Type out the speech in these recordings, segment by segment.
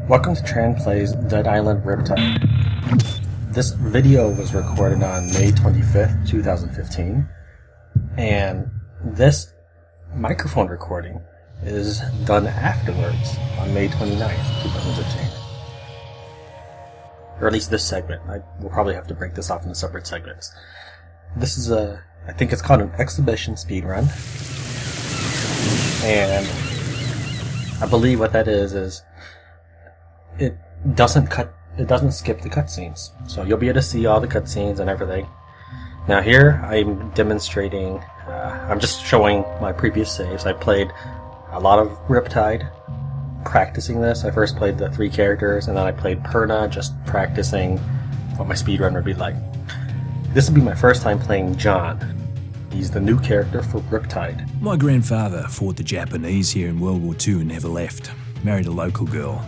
Welcome to Tran Plays Dead Island Riptide. This video was recorded on May 25th, 2015, and this microphone recording is done afterwards on May 29th, 2015. Or at least this segment. I will probably have to break this off into separate segments. This is I think it's called an exhibition speedrun, and I believe what that is it doesn't skip the cutscenes. So you'll be able to see all the cutscenes and everything. Now here, I'm demonstrating, I'm just showing my previous saves. I played a lot of Riptide, practicing this. I first played the 3 characters, and then I played Purna, just practicing what my speedrun would be like. This will be my first time playing John. He's the new character for Riptide. My grandfather fought the Japanese here in World War II and never left. Married a local girl.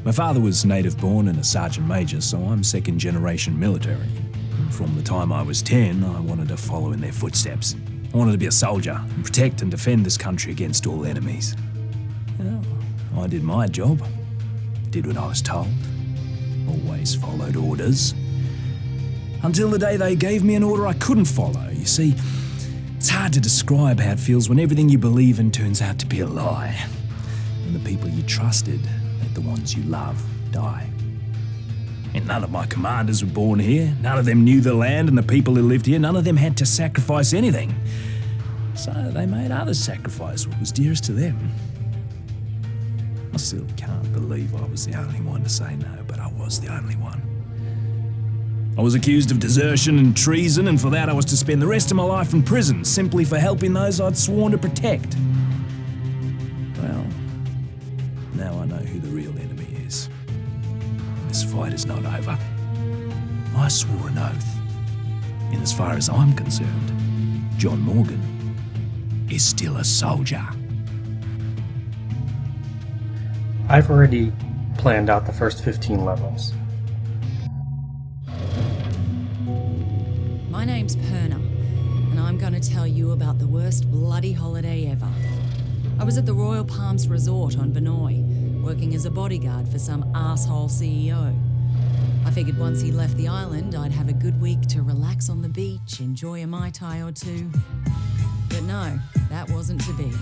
My father was native born and a sergeant major, so I'm second generation military. From the time I was 10, I wanted to follow in their footsteps. I wanted to be a soldier and protect and defend this country against all enemies. Well, I did my job. Did what I was told. Always followed orders. Until the day they gave me an order I couldn't follow. You see, it's hard to describe how it feels when everything you believe in turns out to be a lie. And the people you trusted, the ones you love, die. And none of my commanders were born here. None of them knew the land and the people who lived here. None of them had to sacrifice anything. So they made others sacrifice what was dearest to them. I still can't believe I was the only one to say no, but I was the only one. I was accused of desertion and treason, and for that I was to spend the rest of my life in prison, simply for helping those I'd sworn to protect. Well, now I know who the real enemy is. This fight is not over. I swore an oath. And as far as I'm concerned, John Morgan is still a soldier. I've already planned out the first 15 levels. My name's Purna, and I'm going to tell you about the worst bloody holiday ever. I was at the Royal Palms Resort on Vinoy, working as a bodyguard for some asshole CEO. I figured once he left the island, I'd have a good week to relax on the beach, enjoy a Mai Tai or two. But no, that wasn't to be.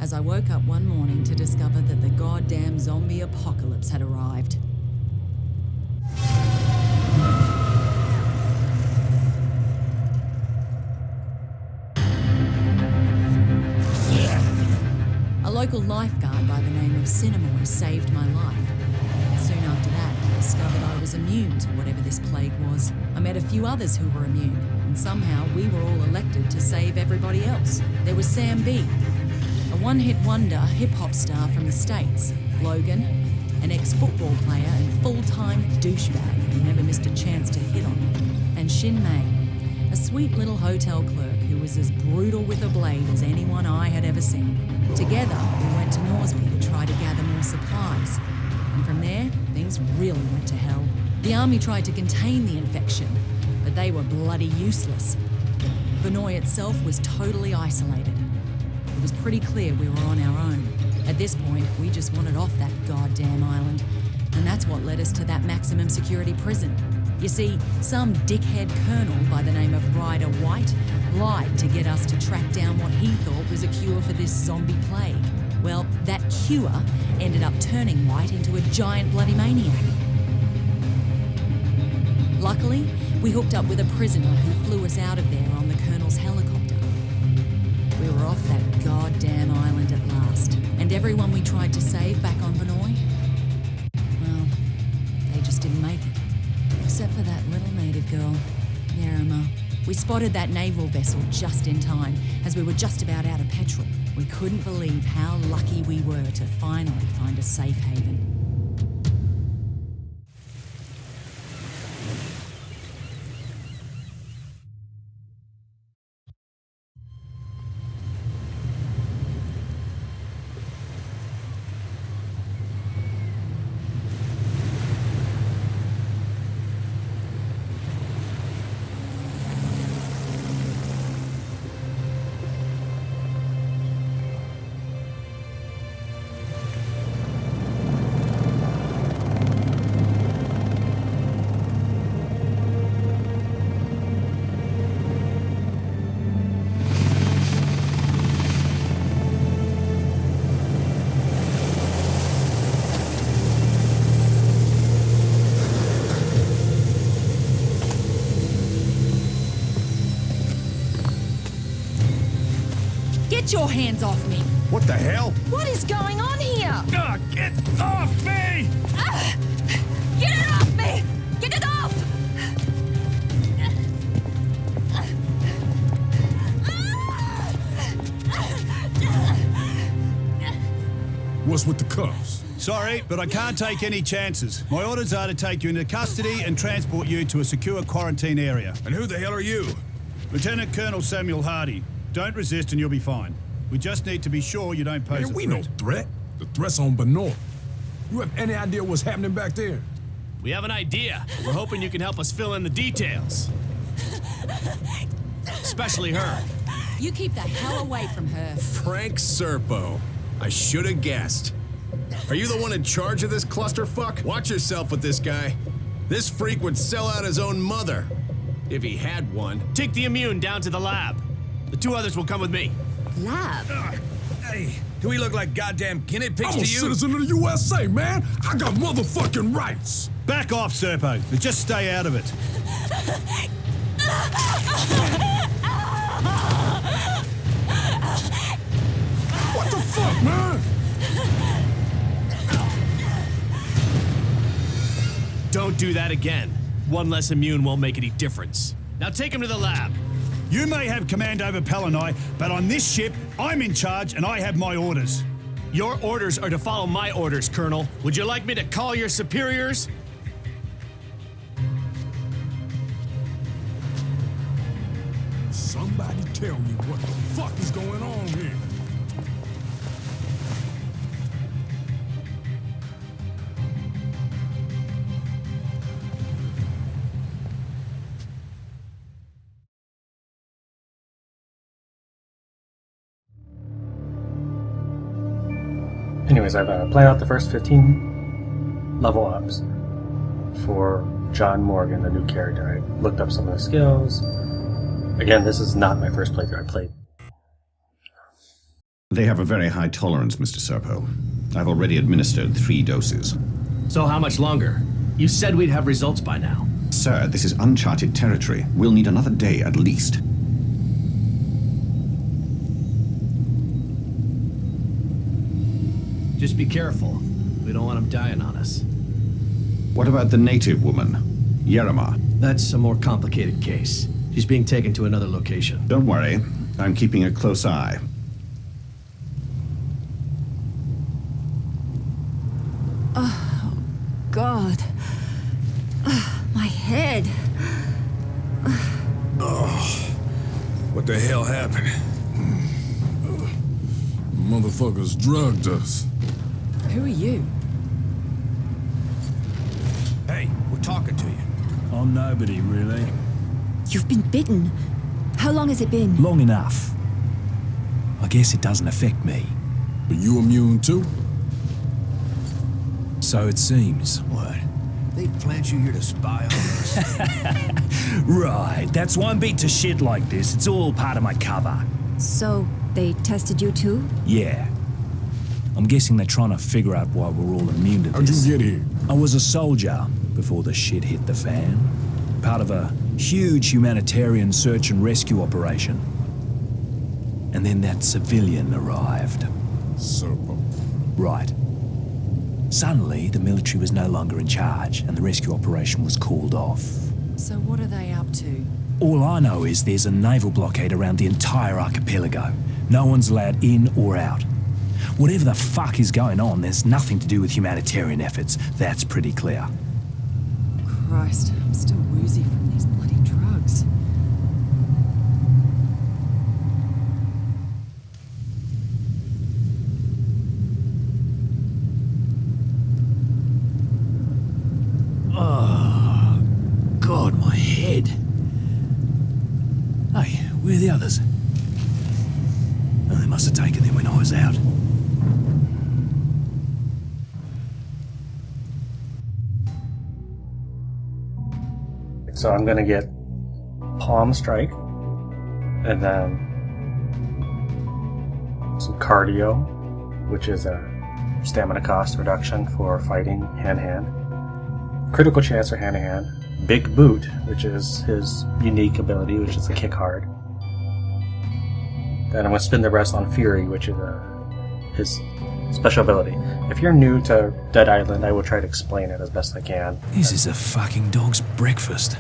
As I woke up one morning to discover that the goddamn zombie apocalypse had arrived. A local lifeguard by the name of Cinemoy saved my life. Soon after that, I discovered I was immune to whatever this plague was. I met a few others who were immune, and somehow we were all elected to save everybody else. There was Sam B, a one-hit wonder hip-hop star from the States. Logan, an ex-football player and full-time douchebag who never missed a chance to hit on me. And Shin Mei, a sweet little hotel clerk who was as brutal with a blade as anyone I had ever seen. Together, we went to Norsby to try to gather more supplies. And from there, things really went to hell. The army tried to contain the infection, but they were bloody useless. Vinoy itself was totally isolated. It was pretty clear we were on our own. At this point, we just wanted off that goddamn island. And that's what led us to that maximum security prison. You see, some dickhead colonel by the name of Ryder White lied to get us to track down what he thought was a cure for this zombie plague. Well, that cure ended up turning White into a giant bloody maniac. Luckily, we hooked up with a prisoner who flew us out of there on the colonel's helicopter. We were off that goddamn island at last, and everyone we tried to save back on Vinoy, well, they just didn't make it. Except for that little native girl, Nerima. We spotted that naval vessel just in time, as we were just about out of petrol. We couldn't believe how lucky we were to finally find a safe haven. your hands off me! What the hell? What is going on here? Get off me! Get it off me! Get it off! What's with the cuffs? Sorry, but I can't take any chances. My orders are to take you into custody and transport you to a secure quarantine area. And who the hell are you? Lieutenant Colonel Samuel Hardy. Don't resist and you'll be fine. We just need to be sure you don't pose Man, a we threat. no threat. The threat's on Benor. You have any idea what's happening back there? We have an idea. We're hoping you can help us fill in the details. Especially her. You keep the hell away from her. Frank Serpo. I should have guessed. Are you the one in charge of this clusterfuck? Watch yourself with this guy. This freak would sell out his own mother. If he had one. Take the immune down to the lab. The 2 others will come with me. Lab? Hey, do we look like goddamn guinea pigs I'm a to you? citizen of the USA, man. I got motherfucking rights. Back off, Serpo, but just stay out of it. What the fuck, man? Don't do that again. 1 less immune won't make any difference. Now take him to the lab. You may have command over Palanai, but on this ship, I'm in charge and I have my orders. Your orders are to follow my orders, Colonel. Would you like me to call your superiors? Somebody tell me what the fuck is going on here. Anyways, I've played out the first 15 level ups for John Morgan, the new character. I looked up some of the skills. Again, this is not my first playthrough. I played. They have a very high tolerance, Mr. Serpo. I've already administered 3 doses. So how much longer? You said we'd have results by now. Sir, this is uncharted territory. We'll need another day at least. Just be careful. We don't want him dying on us. What about the native woman, Yerima? That's a more complicated case. She's being taken to another location. Don't worry. I'm keeping a close eye. God. My head. What the hell happened? Motherfuckers drugged us. Who are you? Hey, we're talking to you. I'm nobody, really. You've been bitten. How long has it been? Long enough. I guess it doesn't affect me. Are you immune too? So it seems. What? They plant you here to spy on us? Right, that's why I'm beat to shit like this. It's all part of my cover. So, they tested you too? Yeah. I'm guessing they're trying to figure out why we're all immune to How'd this. you get here? I was a soldier before the shit hit the fan. Part of a huge humanitarian search and rescue operation. And then that civilian arrived. Serpo. Right. Suddenly, the military was no longer in charge, and the rescue operation was called off. So what are they up to? All I know is there's a naval blockade around the entire archipelago. No one's allowed in or out. Whatever the fuck is going on, there's nothing to do with humanitarian efforts. That's pretty clear. Christ, I'm still woozy from these bloody drugs. Oh, God, my head. Hey, where are the others? Oh, they must have taken them when I was out. So I'm gonna get Palm Strike, and then some Cardio, which is a stamina cost reduction for fighting hand-to-hand. Critical chance for hand-to-hand. Big Boot, which is his unique ability, which is to kick hard. then I'm going to spend the rest on Fury, which is his special ability. If you're new to Dead Island, I will try to explain it as best I can. This is a fucking dog's breakfast.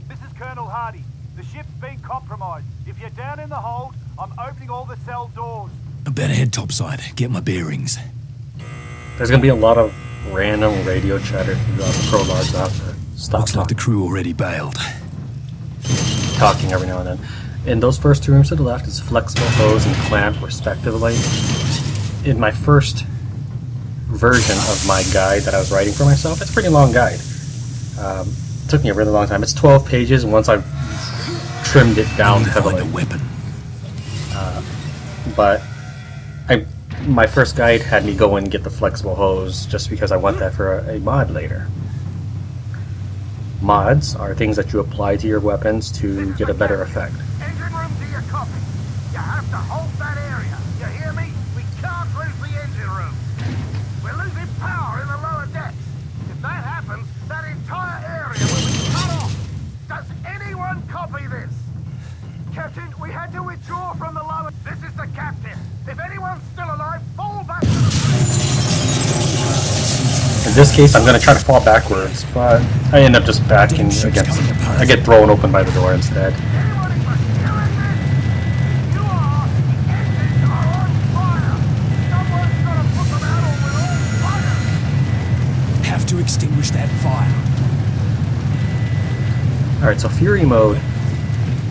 This is Colonel Hardy. The ship's been compromised. If you're down in the hold, I'm opening all the cell doors. I better head topside, get my bearings. There's going to be a lot of random radio chatter throughout the prologues. I'll have to stop Looks like the crew already bailed. talking every now and then. In those first 2 rooms to the left is flexible hose and clamp, respectively. In my first version of my guide that I was writing for myself, it's a pretty long guide. It took me a really long time. It's 12 pages, and once I've trimmed it down heavily. Find a weapon. But my first guide had me go and get the flexible hose just because I want that for a mod later. Mods are things that you apply to your weapons to get a better effect. Engine room to your copy. You have to hold that area. You hear me? We can't lose the engine room. We're losing power in the lower decks. If that happens, that entire area will be cut off. Does anyone copy this? Captain, we had to withdraw from the lower... This is the captain. If anyone's still alive, fall back to the... In this case, I'm going to try to fall backwards, but I end up just backing against... I get thrown open by the door instead. Anybody but hearing this? You are... The engines are on fire. Someone's gonna put them out or we're all fired. Have to extinguish that fire. Alright, so Fury mode.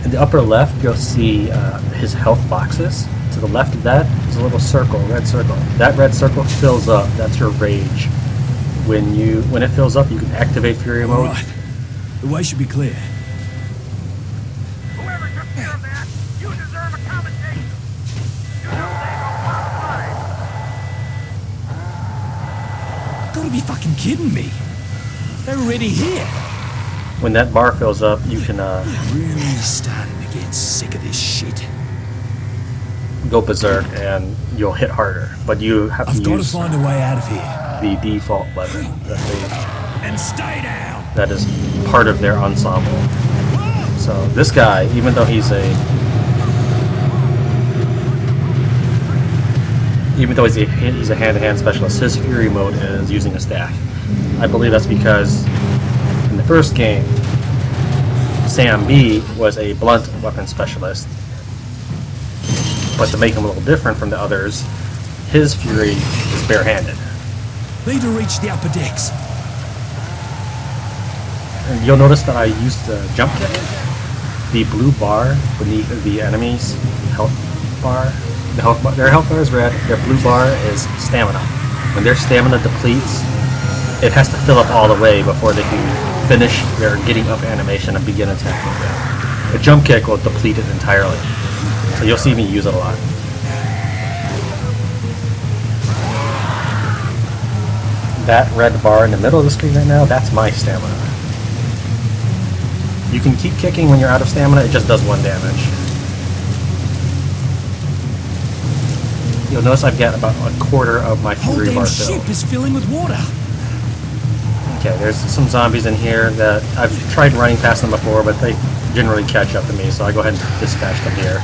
In the upper left, you'll see his health boxes. To the left of that is a little circle, red circle. That red circle fills up. That's your rage. When it fills up, you can activate Fury mode. Right. The way should be clear. Whoever took care of that, you deserve a commendation. You know there's a lot of money. Gotta be fucking kidding me. They're already here. When that bar fills up, you can Really starting to get sick of this shit. go berserk and you'll hit harder. But you have to I've got to use find a way out of here. the default weapon And stay down. that is part of their ensemble. So this guy, even though he's a hand-to-hand specialist, his Fury mode is using a staff. I believe that's because in the first game, Sam B was a blunt weapon specialist. But to make him a little different from the others, his Fury is barehanded. Need to reach the upper decks. And you'll notice that I used the jump kick. The blue bar beneath the enemy's health bar, their health bar is red, their blue bar is stamina. When their stamina depletes, it has to fill up all the way before they can finish their getting up animation and begin attacking them. The jump kick will deplete it entirely. So you'll see me use it a lot. That red bar in the middle of the screen right now, that's my stamina. You can keep kicking when you're out of stamina, it just does 1 damage. You'll notice I've got about a quarter of my Whole Fury damn bar ship filled. is filling with water. Okay, there's some zombies in here that I've tried running past them before, but they generally catch up to me, so I go ahead and dispatch them here.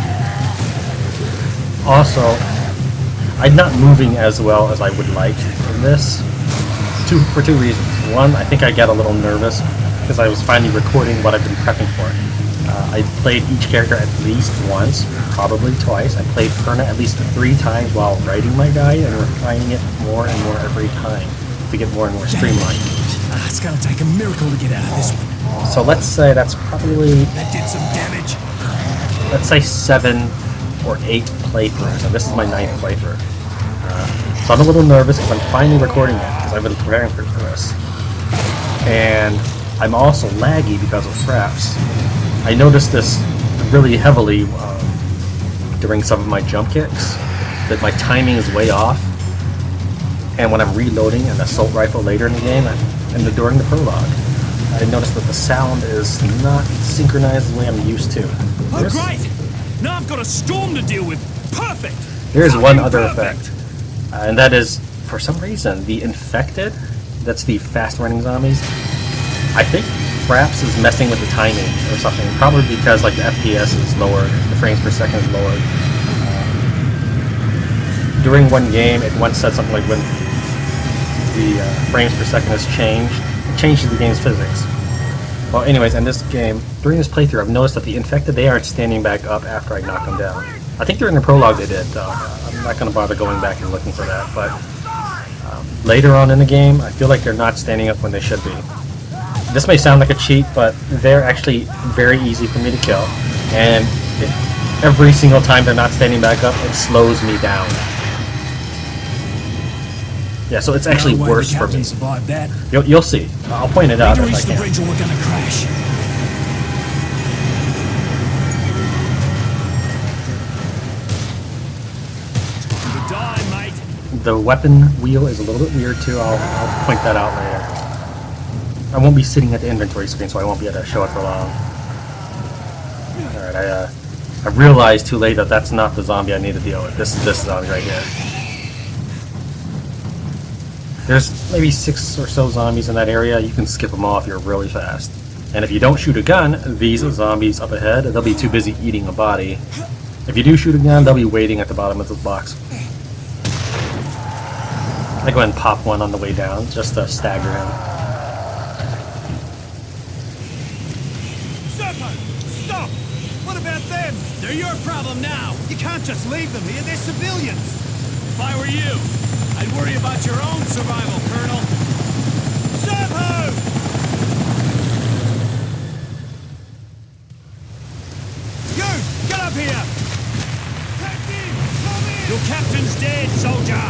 Also, I'm not moving as well as I would like in this, for 2 reasons. One, I think I got a little nervous because I was finally recording what I've been prepping for. I played each character at least once, probably twice. I played Purna at least 3 times while writing my guide and refining it more and more every time to get more and more streamlined. It's gonna take a miracle to get out of this one. So let's say that's probably, That did some damage. let's say 7 or 8 playthroughs, and this is my 9th playthrough. So I'm a little nervous because I'm finally recording it because I've been preparing for this. And I'm also laggy because of fraps. I noticed this really heavily during some of my jump kicks, that my timing is way off. And when I'm reloading an assault rifle later in the game, and during the prologue, I noticed that the sound is not synchronized the way I'm used to. Oh, great! Now I've got a storm to deal with. Perfect! There's one other effect, and that is, for some reason, the infected, that's the fast-running zombies, I think Fraps is messing with the timing or something, probably because like the FPS is lowered, the frames per second is lowered. during one game, it once said something like when the frames per second is changed, it changes the game's physics. Well, anyways, in this game, during this playthrough, I've noticed that the infected, they aren't standing back up after I knock them down. I think during the prologue they did, though. I'm not going to bother going back and looking for that, but later on in the game, I feel like they're not standing up when they should be. This may sound like a cheat, but they're actually very easy for me to kill, and every single time they're not standing back up, it slows me down. Yeah, so it's actually worse for me. That. You'll see. I'll point it out if I Reach the can. bridge or we're gonna crash. You die, mate. The weapon wheel is a little bit weird too. I'll point that out later. I won't be sitting at the inventory screen, so I won't be able to show it for long. Alright, I realized too late that that's not the zombie I need to deal with. This is this zombie right here. There's maybe 6 or so zombies in that area. You can skip them off, you're really fast. And if you don't shoot a gun, these zombies up ahead, they'll be too busy eating a body. If you do shoot a gun, they'll be waiting at the bottom of the box. I go ahead and pop one on the way down, just to stagger him. Stop! What about them? They're your problem now. You can't just leave them here. They're civilians. If I were you, I'd worry about your own survival, Colonel. Servo! You! Get up here! Captain! Come in! Your captain's dead, soldier!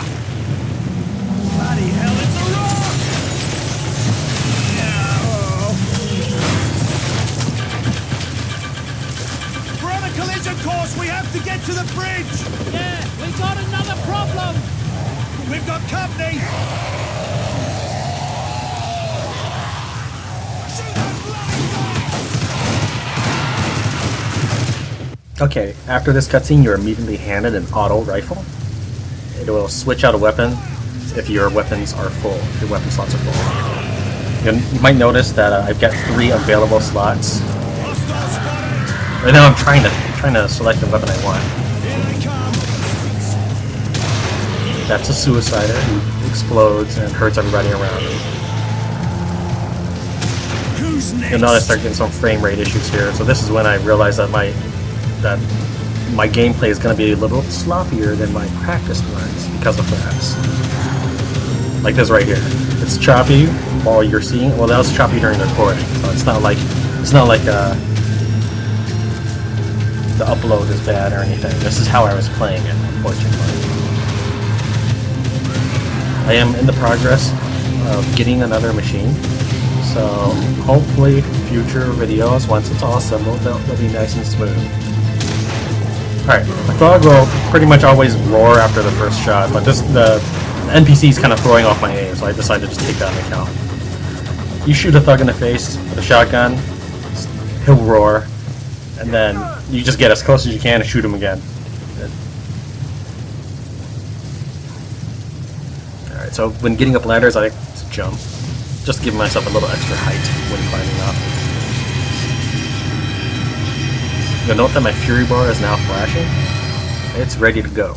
Bloody hell, it's a rock! We're on a collision course! We have to get to the bridge! Yeah, we got another problem! We've got company! Okay, after this cutscene, you're immediately handed an auto rifle. It will switch out a weapon if your weapons are full, if your weapon slots are full. You might notice that I've got 3 available slots. Right now I'm trying to select the weapon I want. That's a suicider who explodes and hurts everybody around him. You'll notice they're getting some frame rate issues here, so this is when I realized that my gameplay is going to be a little sloppier than my practiced ones because of that. Like this right here. It's choppy while you're seeing. Well, that was choppy during the recording, so it's not like the upload is bad or anything. This is how I was playing it, unfortunately. I am in the progress of getting another machine, so hopefully future videos, once it's all assembled, they'll be nice and smooth. Alright, my dog will pretty much always roar after the first shot, but the NPC is kind of throwing off my aim, so I decided to just take that into account. You shoot a thug in the face with a shotgun, he'll roar, and then you just get as close as you can and shoot him again. Alright, so when getting up ladders, I like to jump. Just to give myself a little extra height when climbing up. You'll note that my fury bar is now flashing. It's ready to go.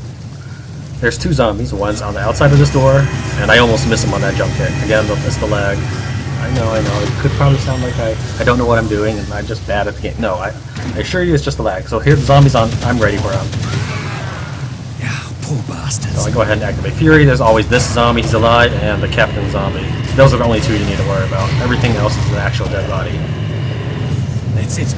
There's 2 zombies. One's on the outside of this door, and I almost miss him on that jump kick. Again, it's the lag. I know. It could probably sound like I don't know what I'm doing and I'm just bad at the game. No, I assure you it's just a lag. So here the zombies on. I'm ready for them. Yeah, poor bastards. So I go ahead and activate Fury. There's always this zombie, he's alive, and the captain zombie. Those are the only 2 you need to worry about. Everything else is an actual dead body. That's it.